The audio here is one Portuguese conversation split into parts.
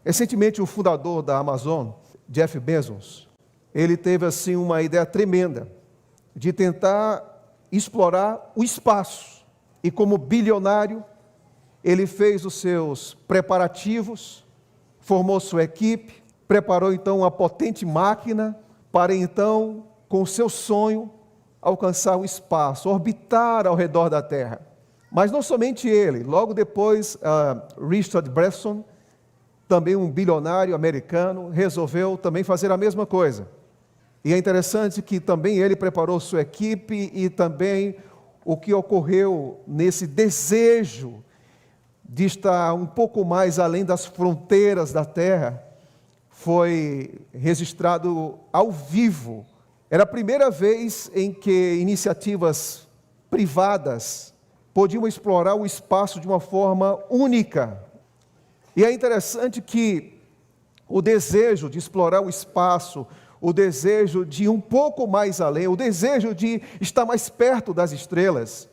Recentemente, o fundador da Amazon, Jeff Bezos, ele teve assim uma ideia tremenda de tentar explorar o espaço. E como bilionário, ele fez os seus preparativos, formou sua equipe, preparou então uma potente máquina para então, com o seu sonho, alcançar o espaço, orbitar ao redor da Terra. Mas não somente ele, logo depois, Richard Branson, também um bilionário americano, resolveu também fazer a mesma coisa. E é interessante que também ele preparou sua equipe e também o que ocorreu nesse desejo de estar um pouco mais além das fronteiras da Terra, foi registrado ao vivo. Era a primeira vez em que iniciativas privadas podiam explorar o espaço de uma forma única. E é interessante que o desejo de explorar o espaço, o desejo de ir um pouco mais além, o desejo de estar mais perto das estrelas,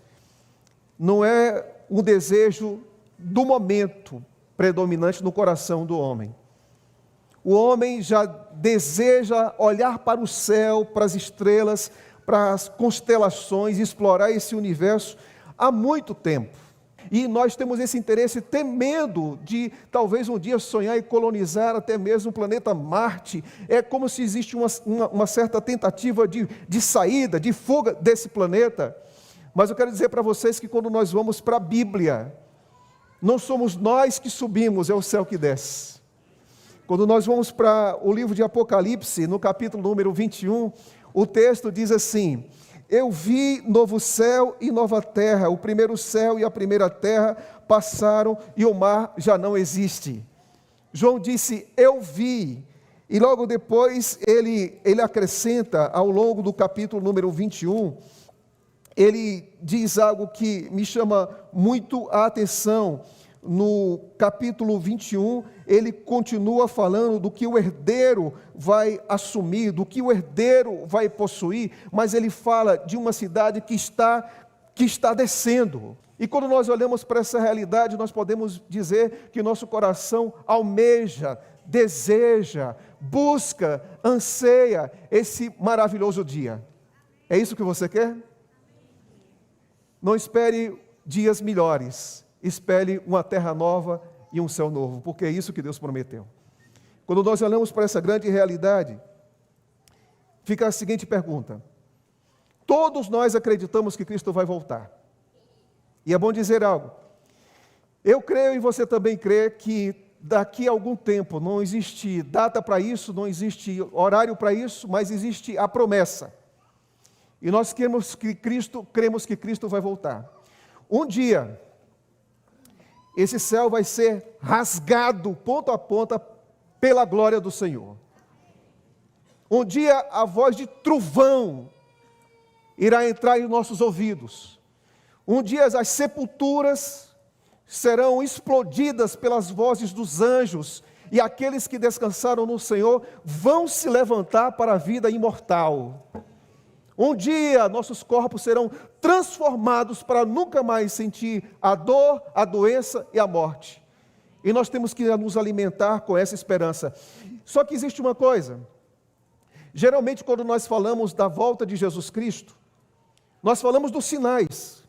não é um desejo do momento predominante no coração do homem. O homem já deseja olhar para o céu, para as estrelas, para as constelações, explorar esse universo há muito tempo. E nós temos esse interesse temendo de talvez um dia sonhar e colonizar até mesmo o planeta Marte. É como se existe uma certa tentativa de saída, de fuga desse planeta. Mas eu quero dizer para vocês que quando nós vamos para a Bíblia, não somos nós que subimos, é o céu que desce. Quando nós vamos para o livro de Apocalipse, no capítulo número 21, o texto diz assim: eu vi novo céu e nova terra, o primeiro céu e a primeira terra passaram e o mar já não existe. João disse, eu vi, e logo depois ele acrescenta, ao longo do capítulo número 21, ele diz algo que me chama muito a atenção. No capítulo 21, ele continua falando do que o herdeiro vai assumir, do que o herdeiro vai possuir, mas ele fala de uma cidade que está descendo. E quando nós olhamos para essa realidade, nós podemos dizer que nosso coração almeja, deseja, busca, anseia esse maravilhoso dia. É isso que você quer? Não espere dias melhores. Espere uma terra nova e um céu novo, porque é isso que Deus prometeu. Quando nós olhamos para essa grande realidade, fica a seguinte pergunta: todos nós acreditamos que Cristo vai voltar. E é bom dizer algo. Eu creio e você também crê que daqui a algum tempo, não existe data para isso, não existe horário para isso, mas existe a promessa. E nós cremos que Cristo vai voltar. Um dia, esse céu vai ser rasgado ponta a ponta pela glória do Senhor. Um dia a voz de trovão irá entrar em nossos ouvidos. Um dia as sepulturas serão explodidas pelas vozes dos anjos e aqueles que descansaram no Senhor vão se levantar para a vida imortal. Um dia nossos corpos serão transformados para nunca mais sentir a dor, a doença e a morte. E nós temos que nos alimentar com essa esperança. Só que existe uma coisa. Geralmente quando nós falamos da volta de Jesus Cristo, nós falamos dos sinais.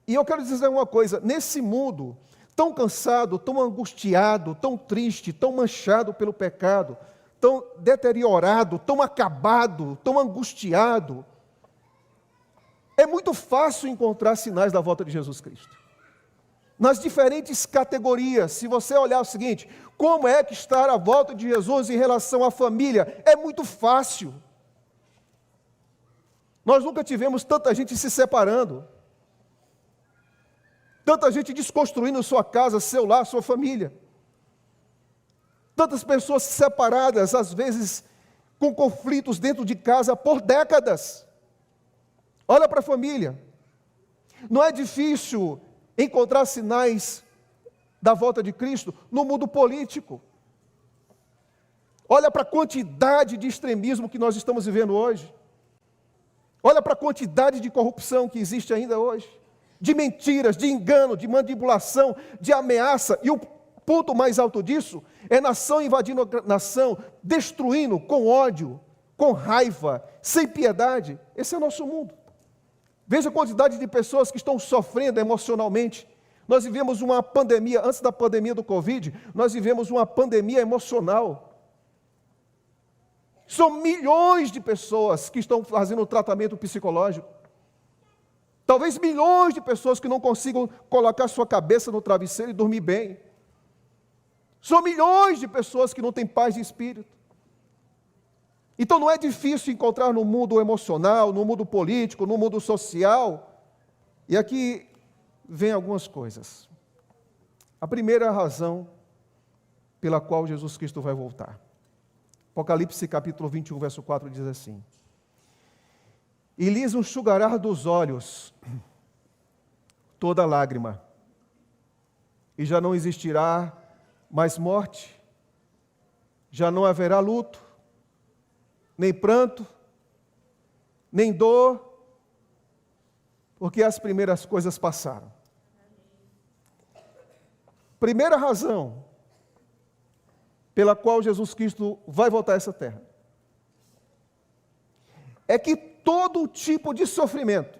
E eu quero dizer uma coisa, nesse mundo tão cansado, tão angustiado, tão triste, tão manchado pelo pecado, tão deteriorado, tão acabado, tão angustiado, é muito fácil encontrar sinais da volta de Jesus Cristo. Nas diferentes categorias, se você olhar o seguinte, como é que está a volta de Jesus em relação à família? É muito fácil. Nós nunca tivemos tanta gente se separando, tanta gente desconstruindo sua casa, seu lar, sua família. Tantas pessoas separadas, às vezes com conflitos dentro de casa por décadas. Olha para a família. Não é difícil encontrar sinais da volta de Cristo no mundo político. Olha para a quantidade de extremismo que nós estamos vivendo hoje. Olha para a quantidade de corrupção que existe ainda hoje. De mentiras, de engano, de manipulação, de ameaça. E o ponto mais alto disso é nação invadindo nação, destruindo com ódio, com raiva, sem piedade. Esse é o nosso mundo. Veja a quantidade de pessoas que estão sofrendo emocionalmente. Nós vivemos uma pandemia, antes da pandemia do Covid, nós vivemos uma pandemia emocional. São milhões de pessoas que estão fazendo tratamento psicológico. Talvez milhões de pessoas que não consigam colocar sua cabeça no travesseiro e dormir bem. São milhões de pessoas que não têm paz de espírito. Então não é difícil encontrar no mundo emocional, no mundo político, no mundo social. E aqui vem algumas coisas. A primeira razão pela qual Jesus Cristo vai voltar. Apocalipse capítulo 21, verso 4 diz assim: e lhes enxugará dos olhos toda lágrima, e já não existirá mais morte, já não haverá luto, nem pranto, nem dor, porque as primeiras coisas passaram. Primeira razão pela qual Jesus Cristo vai voltar a essa terra é que todo tipo de sofrimento,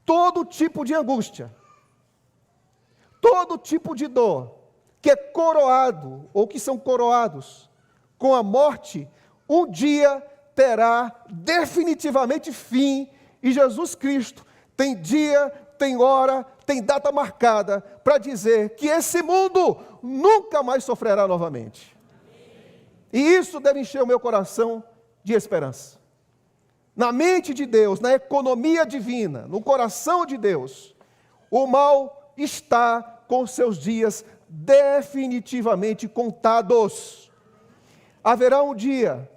todo tipo de angústia, todo tipo de dor que é coroado ou que são coroados com a morte, um dia terá definitivamente fim, e Jesus Cristo tem dia, tem hora, tem data marcada para dizer que esse mundo nunca mais sofrerá novamente. E isso deve encher o meu coração de esperança. Na mente de Deus, na economia divina, no coração de Deus, o mal está com seus dias definitivamente contados. Haverá um dia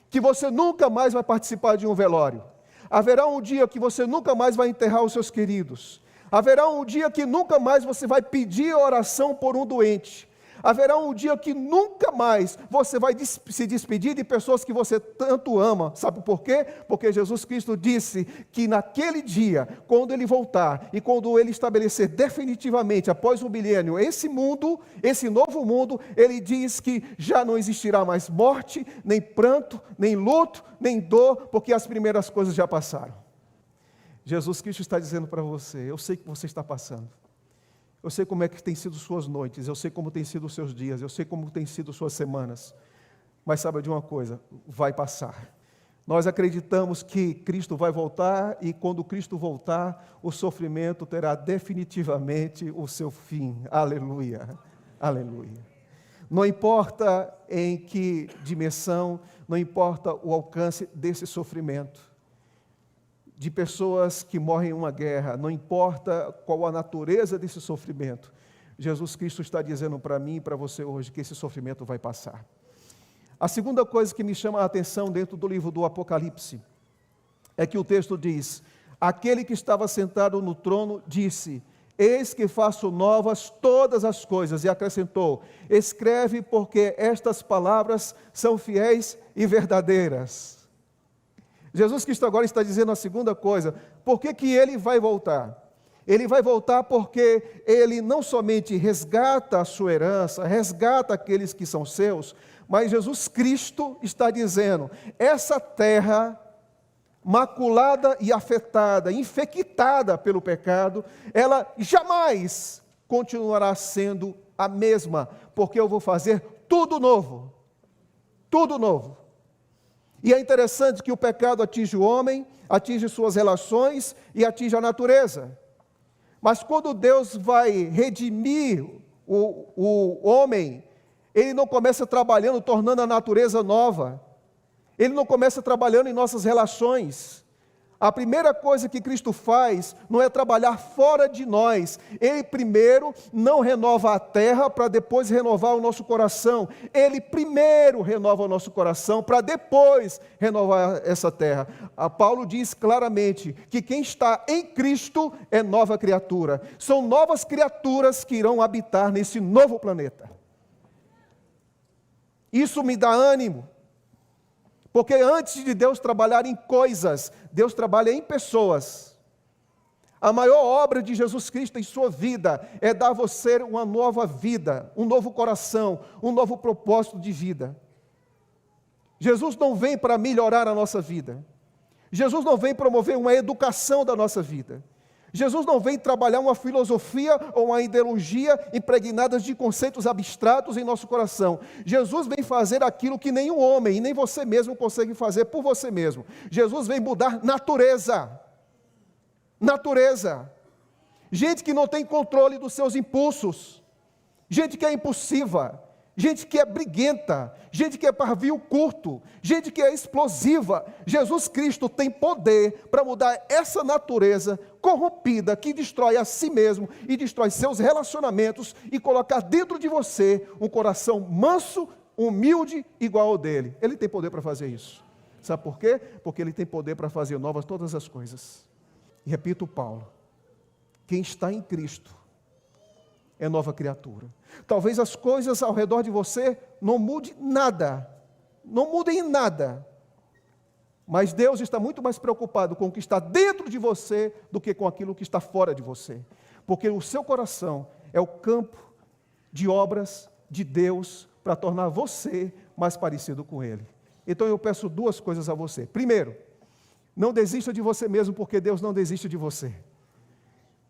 que você nunca mais vai participar de um velório. Haverá um dia que você nunca mais vai enterrar os seus queridos. Haverá um dia que nunca mais você vai pedir oração por um doente. Haverá um dia que nunca mais você vai se despedir de pessoas que você tanto ama. Sabe por quê? Porque Jesus Cristo disse que naquele dia, quando Ele voltar e quando Ele estabelecer definitivamente, após o milênio, esse mundo, esse novo mundo, Ele diz que já não existirá mais morte, nem pranto, nem luto, nem dor, porque as primeiras coisas já passaram. Jesus Cristo está dizendo para você: eu sei que você está passando. Eu sei como é que tem sido suas noites, eu sei como tem sido os seus dias, eu sei como tem sido suas semanas. Mas sabe de uma coisa, vai passar. Nós acreditamos que Cristo vai voltar, e quando Cristo voltar, o sofrimento terá definitivamente o seu fim. Aleluia, aleluia. Não importa em que dimensão, não importa o alcance desse sofrimento, de pessoas que morrem em uma guerra, não importa qual a natureza desse sofrimento, Jesus Cristo está dizendo para mim e para você hoje que esse sofrimento vai passar. A segunda coisa que me chama a atenção dentro do livro do Apocalipse é que o texto diz: aquele que estava sentado no trono disse: eis que faço novas todas as coisas, e acrescentou: escreve, porque estas palavras são fiéis e verdadeiras. Jesus Cristo agora está dizendo a segunda coisa. Por que Ele vai voltar? Ele vai voltar porque Ele não somente resgata a sua herança, resgata aqueles que são seus, mas Jesus Cristo está dizendo: essa terra maculada e afetada, infectada pelo pecado, ela jamais continuará sendo a mesma, porque eu vou fazer tudo novo. Tudo novo. E é interessante que o pecado atinge o homem, atinge suas relações e atinge a natureza. Mas quando Deus vai redimir o homem, Ele não começa trabalhando, tornando a natureza nova. Ele não começa trabalhando em nossas relações. A primeira coisa que Cristo faz não é trabalhar fora de nós. Ele primeiro não renova a terra para depois renovar o nosso coração. Ele primeiro renova o nosso coração para depois renovar essa terra. A Paulo diz claramente que quem está em Cristo é nova criatura. São novas criaturas que irão habitar nesse novo planeta. Isso me dá ânimo. Porque antes de Deus trabalhar em coisas, Deus trabalha em pessoas. A maior obra de Jesus Cristo em sua vida é dar a você uma nova vida, um novo coração, um novo propósito de vida. Jesus não vem para melhorar a nossa vida. Jesus não vem promover uma educação da nossa vida. Jesus não vem trabalhar uma filosofia ou uma ideologia impregnadas de conceitos abstratos em nosso coração. Jesus vem fazer aquilo que nenhum homem e nem você mesmo consegue fazer por você mesmo. Jesus vem mudar natureza. Natureza. Gente que não tem controle dos seus impulsos. Gente que é impulsiva. Gente que é briguenta, gente que é pavio curto, gente que é explosiva. Jesus Cristo tem poder para mudar essa natureza corrompida que destrói a si mesmo e destrói seus relacionamentos e colocar dentro de você um coração manso, humilde, igual ao dele. Ele tem poder para fazer isso. Sabe por quê? Porque ele tem poder para fazer novas todas as coisas. E repito, Paulo, quem está em Cristo é nova criatura. Talvez as coisas ao redor de você não mudem nada, não mudem em nada, mas Deus está muito mais preocupado com o que está dentro de você do que com aquilo que está fora de você, porque o seu coração é o campo de obras de Deus para tornar você mais parecido com Ele. Então eu peço duas coisas a você. Primeiro, não desista de você mesmo, porque Deus não desiste de você.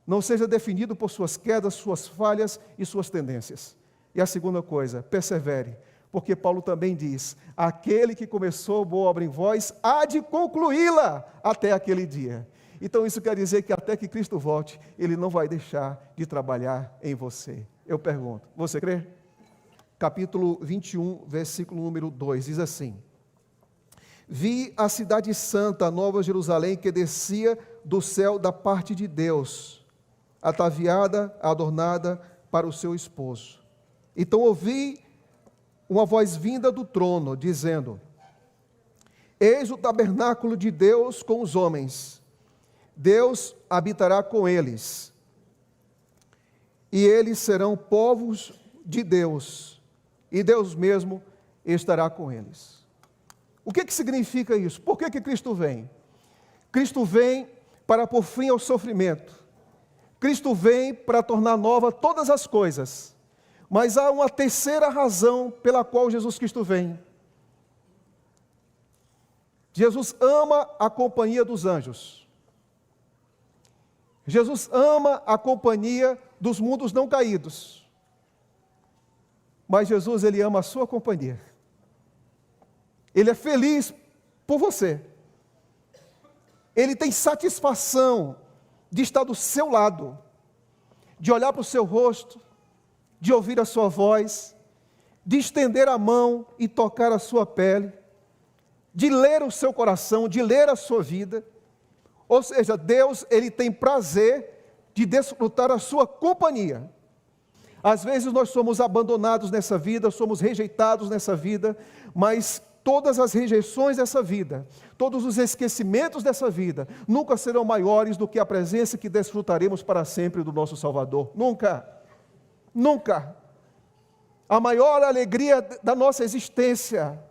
Não seja definido por suas quedas, suas falhas e suas tendências. E a segunda coisa, persevere, porque Paulo também diz, aquele que começou boa obra em vós, há de concluí-la até aquele dia. Então isso quer dizer que até que Cristo volte, Ele não vai deixar de trabalhar em você. Eu pergunto, você crê? Capítulo 21, versículo número 2, diz assim, vi a cidade santa, a nova Jerusalém, que descia do céu da parte de Deus, ataviada, adornada para o seu esposo. Então ouvi uma voz vinda do trono, dizendo, eis o tabernáculo de Deus com os homens, Deus habitará com eles, e eles serão povos de Deus, e Deus mesmo estará com eles. O que significa isso? Por que Cristo vem? Cristo vem para pôr fim ao sofrimento. Cristo vem para tornar nova todas as coisas, mas há uma terceira razão pela qual Jesus Cristo vem. Jesus ama a companhia dos anjos. Jesus ama a companhia dos mundos não caídos. Mas Jesus, Ele ama a sua companhia. Ele é feliz por você. Ele tem satisfação de estar do seu lado, de olhar para o seu rosto, de ouvir a sua voz, de estender a mão e tocar a sua pele, de ler o seu coração, de ler a sua vida. Ou seja, Deus, Ele tem prazer de desfrutar a sua companhia. Às vezes nós somos abandonados nessa vida, somos rejeitados nessa vida, mas todas as rejeições dessa vida, todos os esquecimentos dessa vida, nunca serão maiores do que a presença que desfrutaremos para sempre do nosso Salvador. Nunca, nunca. A maior alegria da nossa existência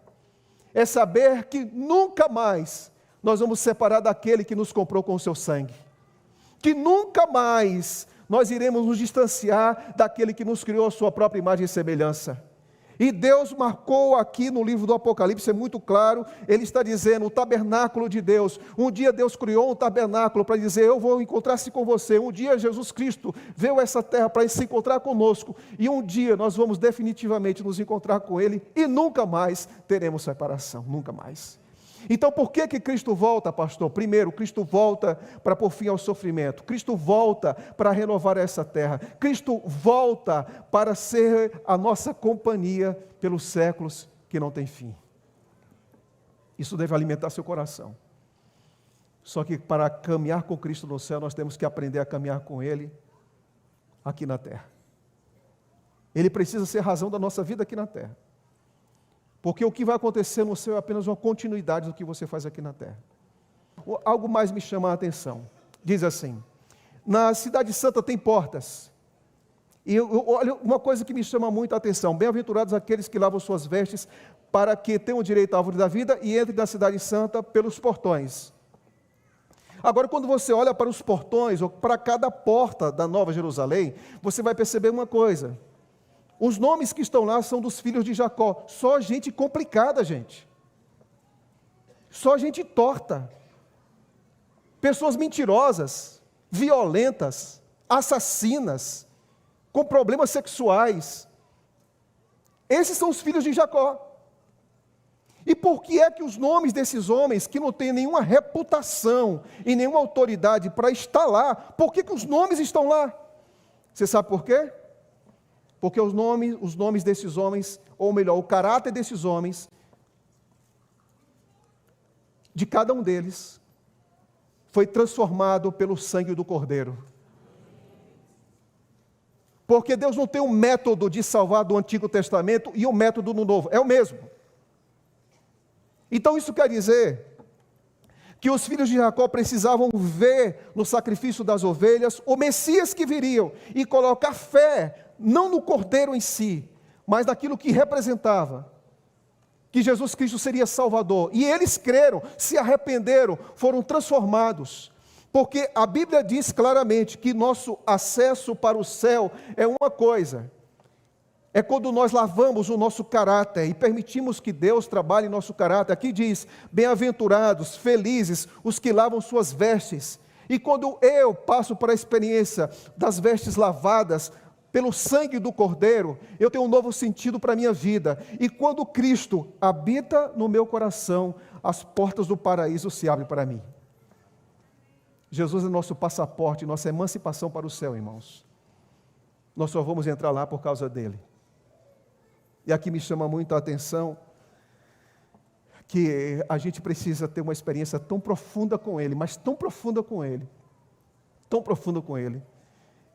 é saber que nunca mais nós vamos separar daquele que nos comprou com o seu sangue. Que nunca mais nós iremos nos distanciar daquele que nos criou a sua própria imagem e semelhança. E Deus marcou aqui no livro do Apocalipse, é muito claro, Ele está dizendo, o tabernáculo de Deus. Um dia Deus criou um tabernáculo para dizer, eu vou encontrar-se com você. Um dia Jesus Cristo veio a essa terra para se encontrar conosco. E um dia nós vamos definitivamente nos encontrar com Ele e nunca mais teremos separação, nunca mais. Então por que Cristo volta, pastor? Primeiro, Cristo volta para pôr fim ao sofrimento. Cristo volta para renovar essa terra. Cristo volta para ser a nossa companhia pelos séculos que não tem fim. Isso deve alimentar seu coração. Só que para caminhar com Cristo no céu, nós temos que aprender a caminhar com Ele aqui na terra. Ele precisa ser a razão da nossa vida aqui na terra. Porque o que vai acontecer no céu é apenas uma continuidade do que você faz aqui na terra. Algo mais me chama a atenção. Diz assim, na cidade santa tem portas. E olha uma coisa que me chama muito a atenção. Bem-aventurados aqueles que lavam suas vestes para que tenham direito à árvore da vida e entrem na cidade santa pelos portões. Agora, quando você olha para os portões, ou para cada porta da Nova Jerusalém, você vai perceber uma coisa. Os nomes que estão lá são dos filhos de Jacó. Só gente complicada, gente. Só gente torta. Pessoas mentirosas, violentas, assassinas, com problemas sexuais. Esses são os filhos de Jacó. E por que é que os nomes desses homens, que não têm nenhuma reputação e nenhuma autoridade para estar lá, por que os nomes estão lá? Você sabe por quê? Porque os nomes desses homens, ou melhor, o caráter desses homens, de cada um deles, foi transformado pelo sangue do Cordeiro. Porque Deus não tem um método de salvar do Antigo Testamento e um método no Novo, é o mesmo. Então isso quer dizer que os filhos de Jacó precisavam ver no sacrifício das ovelhas o Messias que viriam e colocar fé, não no Cordeiro em si, mas naquilo que representava, que Jesus Cristo seria Salvador. E eles creram, se arrependeram, foram transformados. Porque a Bíblia diz claramente que nosso acesso para o céu é uma coisa. É quando nós lavamos o nosso caráter e permitimos que Deus trabalhe em nosso caráter. Aqui diz, bem-aventurados, felizes, os que lavam suas vestes. E quando eu passo para a experiência das vestes lavadas pelo sangue do Cordeiro, eu tenho um novo sentido para a minha vida. E quando Cristo habita no meu coração, as portas do paraíso se abrem para mim. Jesus é nosso passaporte, nossa emancipação para o céu, irmãos. Nós só vamos entrar lá por causa dele. E aqui me chama muito a atenção que a gente precisa ter uma experiência tão profunda com ele, mas tão profunda com ele,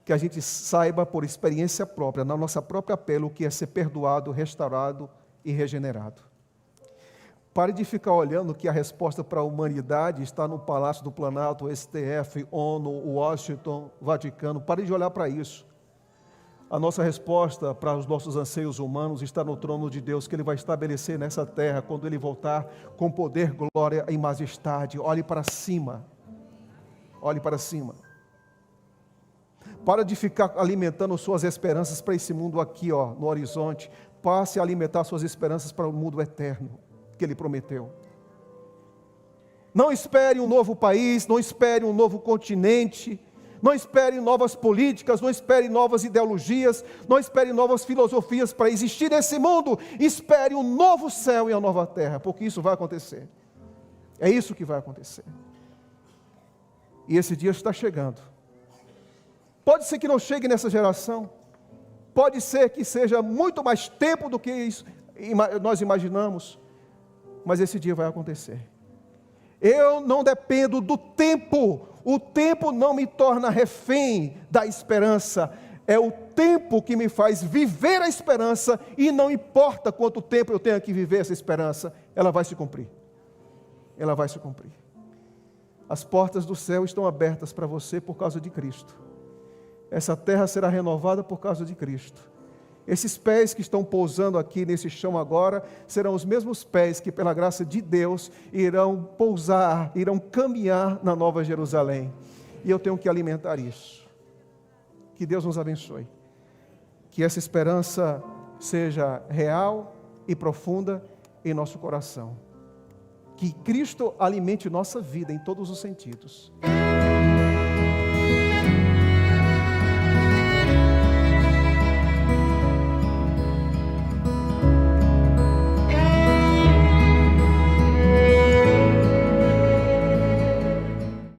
que a gente saiba por experiência própria, na nossa própria pele, o que é ser perdoado, restaurado e regenerado. Pare de ficar olhando que a resposta para a humanidade está no Palácio do Planalto, STF, ONU, Washington, Vaticano. Pare de olhar para isso. A nossa resposta para os nossos anseios humanos está no trono de Deus, que Ele vai estabelecer nessa terra, quando Ele voltar com poder, glória e majestade. Olhe para cima. Olhe para cima. Para de ficar alimentando suas esperanças para esse mundo aqui, no horizonte. Passe a alimentar suas esperanças para o mundo eterno que Ele prometeu. Não espere um novo país, não espere um novo continente, não espere novas políticas, não espere novas ideologias, não espere novas filosofias para existir nesse mundo. Espere um novo céu e uma nova terra, porque isso vai acontecer. É isso que vai acontecer. E esse dia está chegando. Pode ser que não chegue nessa geração, pode ser que seja muito mais tempo do que isso, nós imaginamos, mas esse dia vai acontecer. Eu não dependo do tempo, o tempo não me torna refém da esperança, é o tempo que me faz viver a esperança, e não importa quanto tempo eu tenha que viver essa esperança, ela vai se cumprir. Ela vai se cumprir. As portas do céu estão abertas para você por causa de Cristo. Essa terra será renovada por causa de Cristo. Esses pés que estão pousando aqui nesse chão agora, serão os mesmos pés que pela graça de Deus irão pousar, irão caminhar na Nova Jerusalém. E eu tenho que alimentar isso. Que Deus nos abençoe. Que essa esperança seja real e profunda em nosso coração. Que Cristo alimente nossa vida em todos os sentidos.